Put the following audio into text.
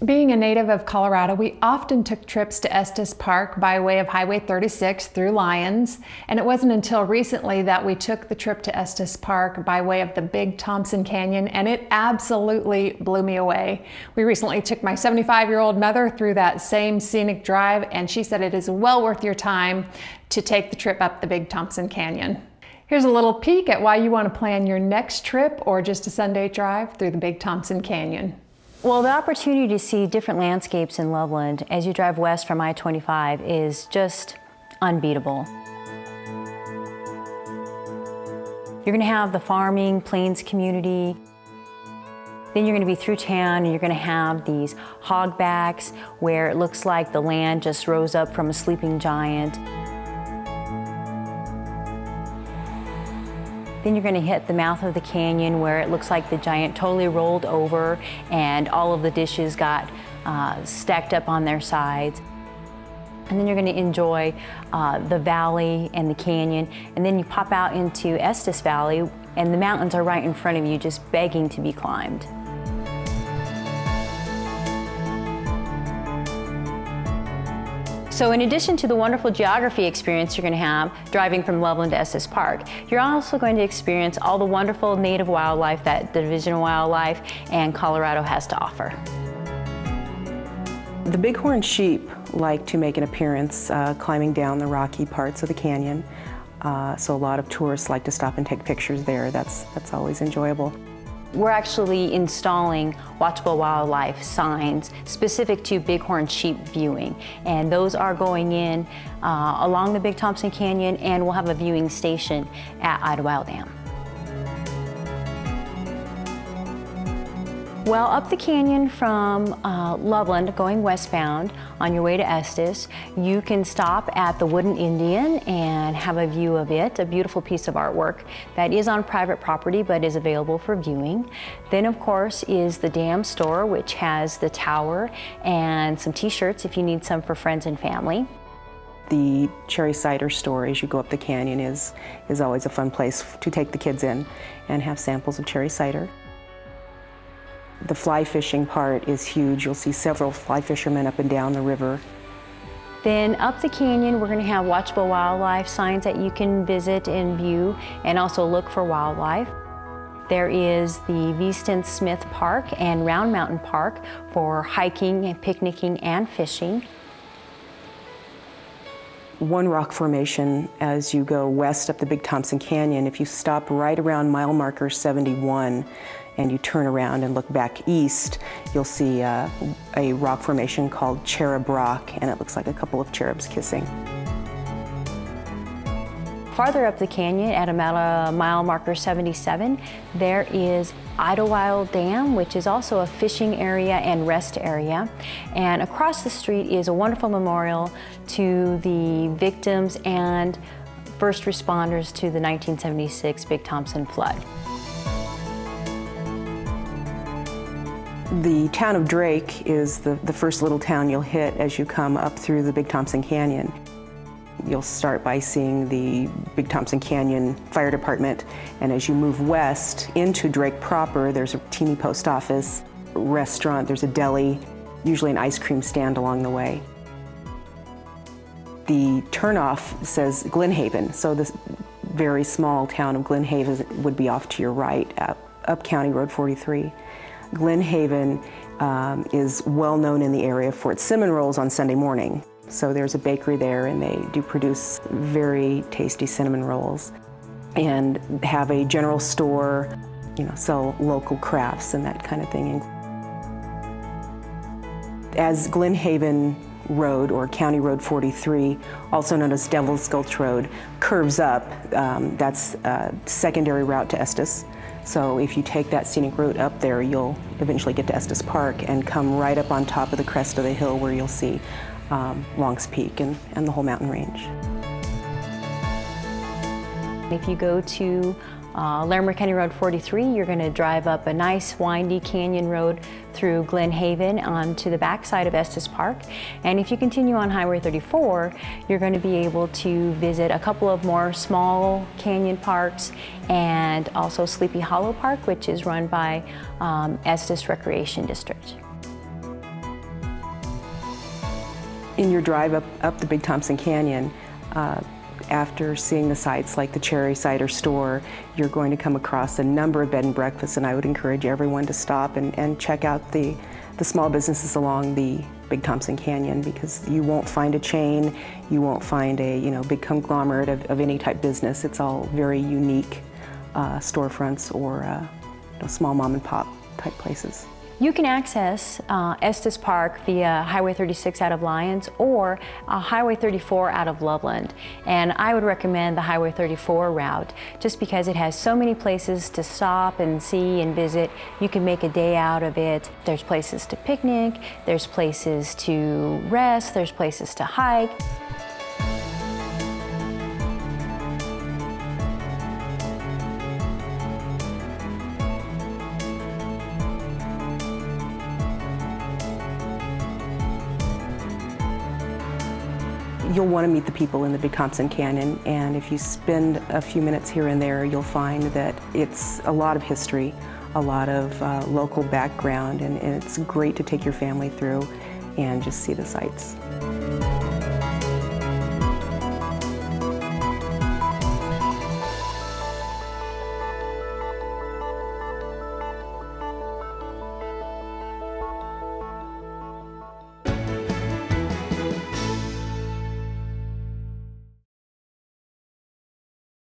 Being a native of Colorado, we often took trips to Estes Park by way of Highway 36 through Lyons, and it wasn't until recently that we took the trip to Estes Park by way of the Big Thompson Canyon, and it absolutely blew me away. We recently took my 75-year-old mother through that same scenic drive, and she said it is well worth your time to take the trip up the Big Thompson Canyon. Here's a little peek at why you want to plan your next trip or just a Sunday drive through the Big Thompson Canyon. Well, the opportunity to see different landscapes in Loveland as you drive west from I-25 is just unbeatable. You're going to have the farming, plains community. Then you're going to be through town and you're going to have these hogbacks where it looks like the land just rose up from a sleeping giant. Then you're going to hit the mouth of the canyon where it looks like the giant totally rolled over and all of the dishes got stacked up on their sides. And then you're going to enjoy the valley and the canyon. And then you pop out into Estes Valley and the mountains are right in front of you, just begging to be climbed. So in addition to the wonderful geography experience you're going to have driving from Loveland to Estes Park, you're also going to experience all the wonderful native wildlife that the Division of Wildlife and Colorado has to offer. The bighorn sheep like to make an appearance climbing down the rocky parts of the canyon. So a lot of tourists like to stop and take pictures there. That's always enjoyable. We're actually installing watchable wildlife signs specific to bighorn sheep viewing, and those are going in along the Big Thompson Canyon, and we'll have a viewing station at Idlewild Dam. Well, up the canyon from Loveland going westbound on your way to Estes, you can stop at the Wooden Indian and have a view of it, a beautiful piece of artwork that is on private property but is available for viewing. Then, of course, is the dam store, which has the tower and some t-shirts if you need some for friends and family. The cherry cider store as you go up the canyon is always a fun place to take the kids in and have samples of cherry cider. The fly fishing part is huge. You'll see several fly fishermen up and down the river. Then up the canyon, we're going to have watchable wildlife signs that you can visit and view and also look for wildlife. There is the Veaston Smith Park and Round Mountain Park for hiking and picnicking and fishing. One rock formation as you go west up the Big Thompson Canyon, if you stop right around mile marker 71 and you turn around and look back east, you'll see a rock formation called Cherub Rock, and it looks like a couple of cherubs kissing. Farther up the canyon at about mile marker 77, there is Idlewild Dam, which is also a fishing area and rest area. And across the street is a wonderful memorial to the victims and first responders to the 1976 Big Thompson flood. The town of Drake is the first little town you'll hit as you come up through the Big Thompson Canyon. You'll start by seeing the Big Thompson Canyon Fire Department, and as you move west into Drake proper, there's a teeny post office, a restaurant, there's a deli, usually an ice cream stand along the way. The turnoff says Glen Haven, so this very small town of Glen Haven would be off to your right, up County Road 43. Glen Haven is well known in the area for its cinnamon rolls on Sunday morning. So there's a bakery there and they do produce very tasty cinnamon rolls and have a general store, sell local crafts and that kind of thing. As Glen Haven Road, or County Road 43, also known as Devil's Gulch Road, curves up, that's a secondary route to Estes. So if you take that scenic route up there, you'll eventually get to Estes Park and come right up on top of the crest of the hill where you'll see Long's Peak and the whole mountain range. If you go to Larimer County Road 43, you're going to drive up a nice windy canyon road through Glen Haven onto the backside of Estes Park. And if you continue on Highway 34, you're going to be able to visit a couple of more small canyon parks and also Sleepy Hollow Park, which is run by Estes Recreation District. In your drive up the Big Thompson Canyon, after seeing the sites like the Cherry Cider Store, you're going to come across a number of bed and breakfasts, and I would encourage everyone to stop and check out the small businesses along the Big Thompson Canyon, because you won't find a chain, you won't find a big conglomerate of any type business. It's all very unique storefronts or small mom and pop type places. You can access Estes Park via Highway 36 out of Lyons or Highway 34 out of Loveland. And I would recommend the Highway 34 route just because it has so many places to stop and see and visit. You can make a day out of it. There's places to picnic, there's places to rest, there's places to hike. You'll want to meet the people in the Big Thompson Canyon, and if you spend a few minutes here and there, you'll find that it's a lot of history, a lot of local background, and it's great to take your family through and just see the sights.